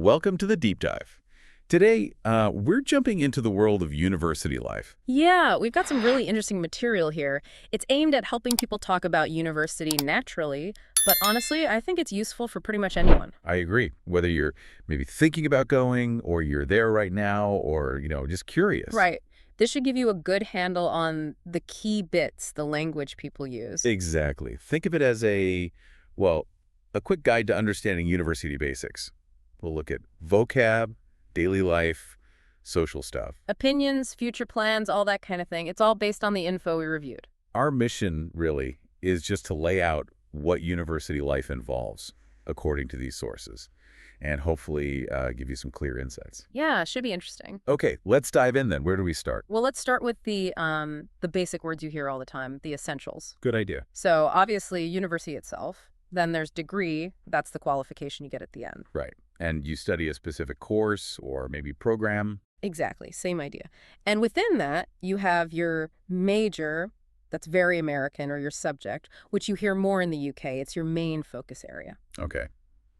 welcome to the Deep Dive. Today, we're jumping into the world of university life. Yeah, we've got some really interesting material here. It's aimed at helping people talk about university naturally, but honestly, I think it's useful for pretty much anyone. I agree. Whether you're maybe thinking about going, or you're there right now, or, just curious. Right. This should give you a good handle on the key bits, the language people use. Exactly. Think of it as a quick guide to understanding university basics. We'll look at vocab, daily life, social stuff. Opinions, future plans, all that kind of thing. It's all based on the info we reviewed. Our mission, really, is just to lay out what university life involves according to these sources, and hopefully give you some clear insights. Yeah, it should be interesting. Okay, let's dive in then. Where do we start? Well, let's start with the basic words you hear all the time, the essentials. Good idea. So obviously, university itself. Then there's degree. That's the qualification you get at the end. Right. And you study a specific course or maybe program. Exactly, same idea. And within that, you have your major, that's very American, or your subject, which you hear more in the UK. It's your main focus area. Okay.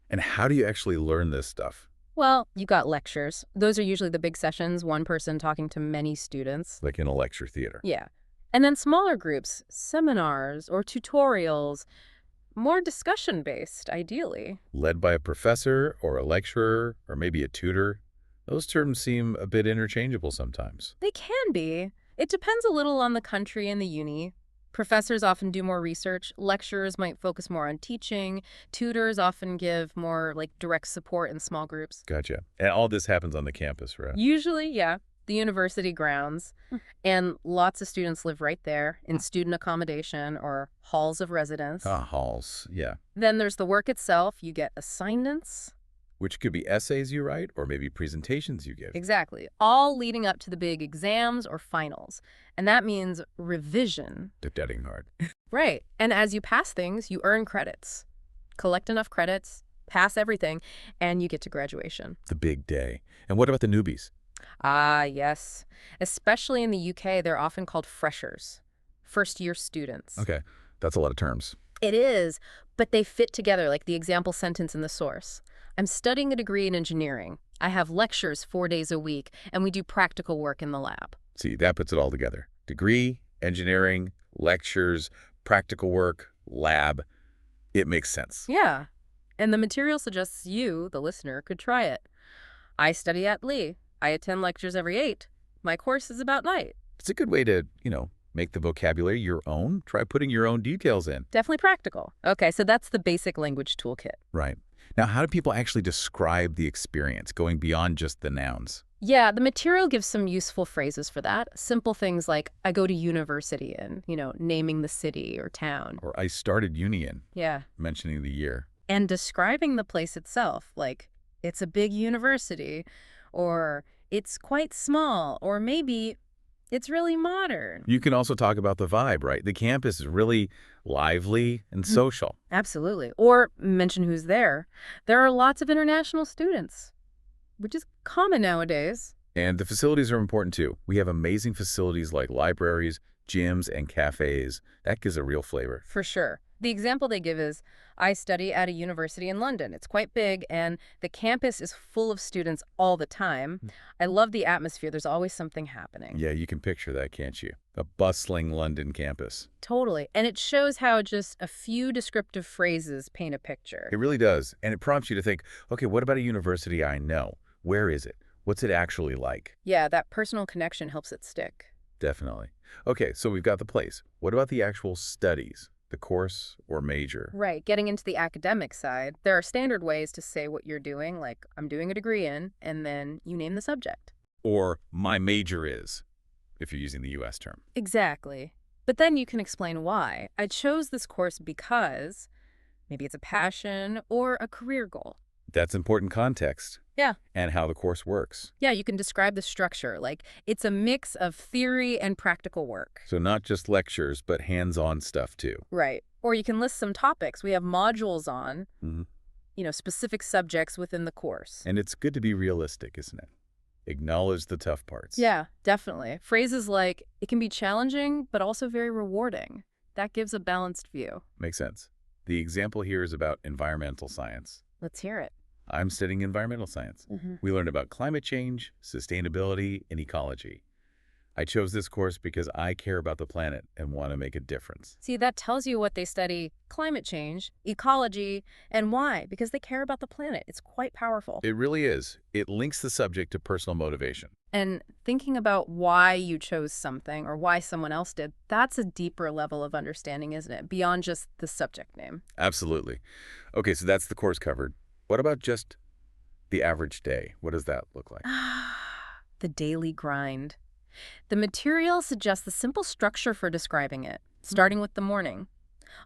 And how do you actually learn this stuff? Well, you got lectures. Those are usually the big sessions, one person talking to many students. Like in a lecture theater. Yeah. And then smaller groups, seminars or tutorials, more discussion-based, ideally. Led by a professor or a lecturer or maybe a tutor. Those terms seem a bit interchangeable sometimes. They can be. It depends a little on the country and the uni. Professors often do more research. Lecturers might focus more on teaching. Tutors often give more direct support in small groups. Gotcha. And all this happens on the campus, right? Usually, yeah, the university grounds. And lots of students live right there in student accommodation or halls of residence. Halls, yeah. Then there's the work itself. You get assignments. Which could be essays you write or maybe presentations you give. Exactly. All leading up to the big exams or finals. And that means revision. Studying hard. Right. And as you pass things, you earn credits. Collect enough credits, pass everything, and you get to graduation. The big day. And what about the newbies? Ah, yes. Especially in the UK, they're often called freshers, first-year students. Okay, that's a lot of terms. It is, but they fit together like the example sentence in the source. I'm studying a degree in engineering. I have lectures 4 days a week, and we do practical work in the lab. See, that puts it all together. Degree, engineering, lectures, practical work, lab. It makes sense. Yeah, and the material suggests you, the listener, could try it. I study at Lee. I attend lectures every 8. My course is about night. It's a good way to, make the vocabulary your own. Try putting your own details in. Definitely practical. Okay, so that's the basic language toolkit. Right. Now, how do people actually describe the experience, going beyond just the nouns? Yeah, the material gives some useful phrases for that. Simple things like, I go to university in, naming the city or town. Or I started uni in. Yeah. Mentioning the year. And describing the place itself, like, it's a big university, or it's quite small, or maybe it's really modern. You can also talk about the vibe, right? The campus is really lively and social. Absolutely. Or mention who's there. There are lots of international students, which is common nowadays. And the facilities are important too. We have amazing facilities like libraries, gyms, and cafes. That gives a real flavor. For sure. The example they give is, I study at a university in London. It's quite big, and the campus is full of students all the time. I love the atmosphere. There's always something happening. Yeah, you can picture that, can't you? A bustling London campus. Totally. And it shows how just a few descriptive phrases paint a picture. It really does. And it prompts you to think, okay, what about a university I know? Where is it? What's it actually like? Yeah, that personal connection helps it stick. Definitely. Okay, so we've got the place. What about the actual studies? The course or major? Right. Getting into the academic side, there are standard ways to say what you're doing, like I'm doing a degree in, and then you name the subject. Or my major is, if you're using the U.S. term. Exactly. But then you can explain why. I chose this course because maybe it's a passion or a career goal. That's important context. Yeah. And how the course works. Yeah, you can describe the structure. Like, it's a mix of theory and practical work. So not just lectures, but hands-on stuff too. Right. Or you can list some topics. We have modules on, specific subjects within the course. And it's good to be realistic, isn't it? Acknowledge the tough parts. Yeah, definitely. Phrases like, it can be challenging, but also very rewarding. That gives a balanced view. Makes sense. The example here is about environmental science. Let's hear it. I'm studying environmental science. Hmm. We learn about climate change, sustainability, and ecology. I chose this course because I care about the planet and want to make a difference. See, that tells you what they study: climate change, ecology, and why, because they care about the planet. It's quite powerful. It really is. It links the subject to personal motivation. And thinking about why you chose something or why someone else did, that's a deeper level of understanding, isn't it? Beyond just the subject name. Absolutely. Okay, so that's the course covered. What about just the average day? What does that look like? The daily grind. The material suggests the simple structure for describing it, starting with the morning.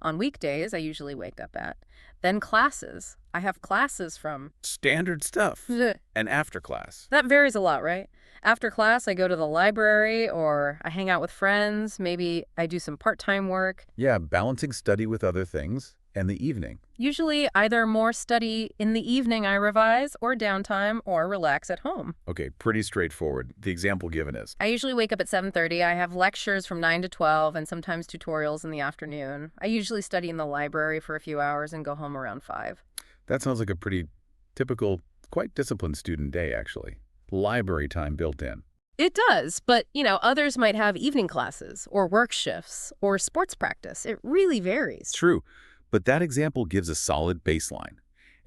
On weekdays, I usually wake up at. Then classes. I have classes from. Standard stuff. That And after class. varies a lot, right? After class, I go to the library or I hang out with friends. Maybe I do some part-time work. Yeah, balancing study with other things and the evening. Usually either more study in the evening I revise, or downtime, or relax at home. Okay, pretty straightforward. The example given is. I usually wake up at 7:30. I have lectures from 9 to 12 and sometimes tutorials in the afternoon. I usually study in the library for a few hours and go home around 5. That sounds like a pretty typical, quite disciplined student day, actually. Library time built in. It does, but, others might have evening classes or work shifts or sports practice. It really varies. True, but that example gives a solid baseline,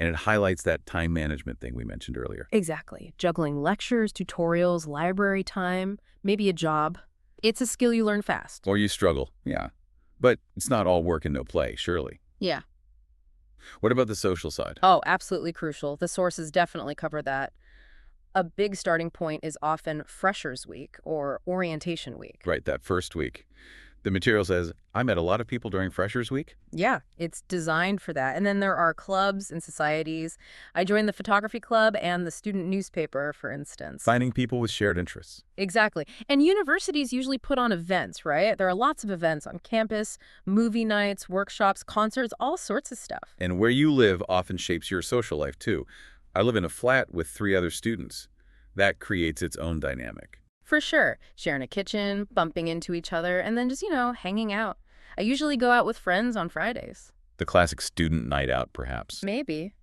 and it highlights that time management thing we mentioned earlier. Exactly. Juggling lectures, tutorials, library time, maybe a job. It's a skill you learn fast. Or you struggle, yeah. But it's not all work and no play, surely. Yeah. What about the social side? Oh, absolutely crucial. The sources definitely cover that. A big starting point is often Freshers Week or Orientation Week. Right, that first week. The material says, I met a lot of people during Freshers Week. Yeah, it's designed for that. And then there are clubs and societies. I joined the photography club and the student newspaper, for instance. Finding people with shared interests. Exactly. And universities usually put on events, right? There are lots of events on campus, movie nights, workshops, concerts, all sorts of stuff. And where you live often shapes your social life, too. I live in a flat with 3 other students. That creates its own dynamic. For sure. Sharing a kitchen, bumping into each other, and then just, hanging out. I usually go out with friends on Fridays. The classic student night out, perhaps. Maybe.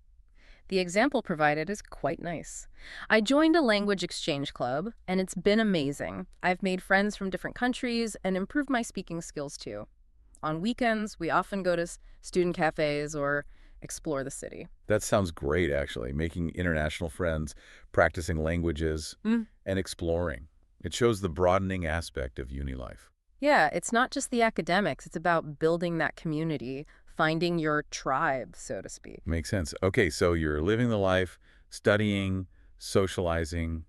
The example provided is quite nice. I joined a language exchange club, and it's been amazing. I've made friends from different countries and improved my speaking skills, too. On weekends, we often go to student cafes or explore the city. That sounds great, actually. Making international friends, practicing languages, and exploring. It shows the broadening aspect of uni life. Yeah, it's not just the academics. It's about building that community, finding your tribe, so to speak. Makes sense. Okay, so you're living the life, studying, socializing.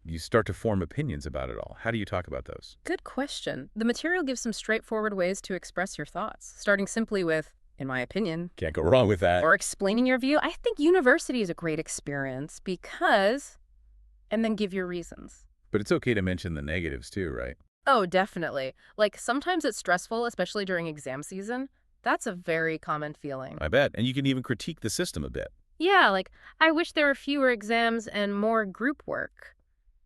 You start to form opinions about it all. How do you talk about those? Good question. The material gives some straightforward ways to express your thoughts, starting simply with, in my opinion, Can't go wrong with that. or explaining your view. I think university is a great experience because, and then give your reasons. But it's okay to mention the negatives too, right? Oh, definitely. Like, sometimes it's stressful, especially during exam season. That's a very common feeling. I bet. And you can even critique the system a bit. Yeah, like, I wish there were fewer exams and more group work.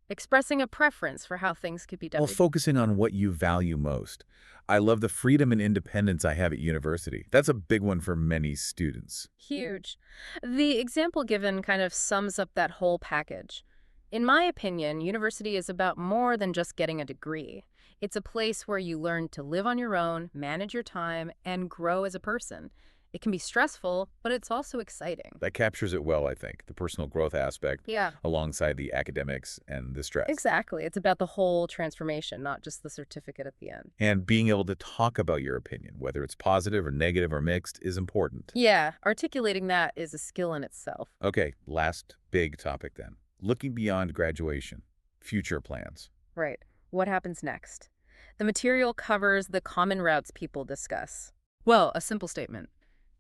Expressing a preference for how things could be done. While focusing on what you value most. I love the freedom and independence I have at university. That's a big one for many students. Huge. The example given kind of sums up that whole package. In my opinion, university is about more than just getting a degree. It's a place where you learn to live on your own, manage your time, and grow as a person. It can be stressful, but it's also exciting. That captures it well, I think, the personal growth aspect Yeah, alongside the academics and the stress. exactly. It's about the whole transformation, not just the certificate at the end. And being able to talk about your opinion, whether it's positive or negative or mixed, is important. Yeah, articulating that is a skill in itself. Okay, last big topic then. Looking beyond graduation, future plans. Right. What happens next? The material covers the common routes people discuss. Well, a simple statement.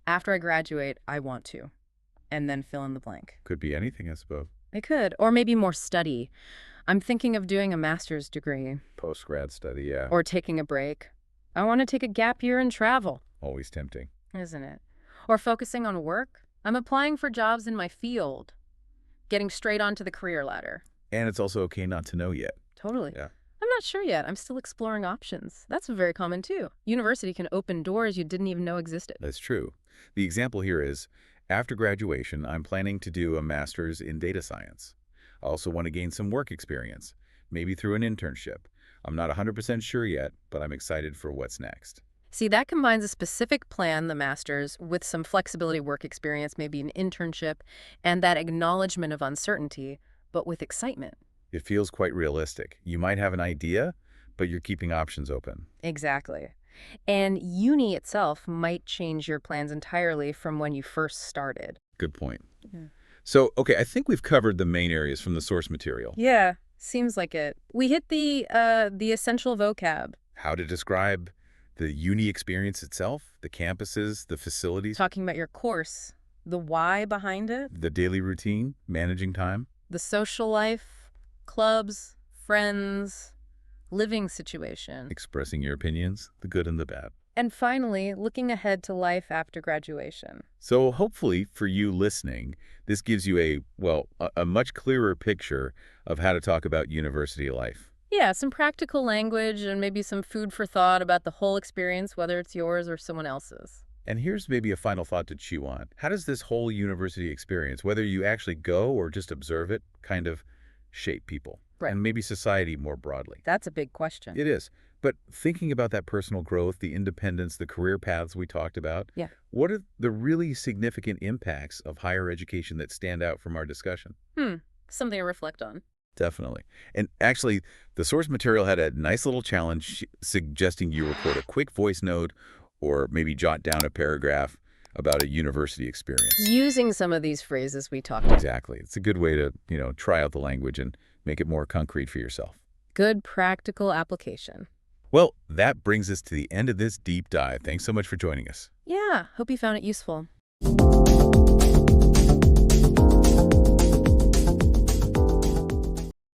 After I graduate, I want to. And then fill in the blank. Could be anything, I suppose. I could. Or maybe more study. I'm thinking of doing a master's degree. Post-grad study, yeah. Or taking a break. I want to take a gap year and travel. Always tempting. Isn't it? Or focusing on work. I'm applying for jobs in my field. Getting straight onto the career ladder. And it's also okay not to know yet. Totally. Yeah. I'm not sure yet. I'm still exploring options. That's very common, too. University can open doors you didn't even know existed. That's true. The example here is, After graduation, I'm planning to do a master's in data science. I also want to gain some work experience, maybe through an internship. I'm not 100% sure yet, but I'm excited for what's next. See, that combines a specific plan, the master's, with some flexibility work experience, maybe an internship, and that acknowledgement of uncertainty, but with excitement. It feels quite realistic. You might have an idea, but you're keeping options open. Exactly. And uni itself might change your plans entirely from when you first started. Good point. Yeah. So, okay, I think we've covered the main areas from the source material. Yeah, seems like it. We hit the essential vocab, How to describe the uni experience itself, the campuses, the facilities, talking about your course, the why behind it, the daily routine, managing time. the social life, clubs, friends, living situation. Expressing your opinions, the good and the bad. And finally, looking ahead to life after graduation. So hopefully for you listening, this gives you a much clearer picture of how to talk about university life. Yeah, some practical language and maybe some food for thought about the whole experience, whether it's yours or someone else's. And here's maybe a final thought to chew on. How does this whole university experience, whether you actually go or just observe it, kind of shape people? Right. And maybe society more broadly? That's a big question. It is. But thinking about that personal growth, the independence, the career paths we talked about, Yeah. what are the really significant impacts of higher education that stand out from our discussion? Something to reflect on. Definitely. And actually, the source material had a nice little challenge suggesting you record a quick voice note or maybe jot down a paragraph about a university experience. Using some of these phrases we talked about. Exactly. It's a good way to, try out the language and make it more concrete for yourself. Good practical application. Well, that brings us to the end of this deep dive. Thanks so much for joining us. Yeah, hope you found it useful.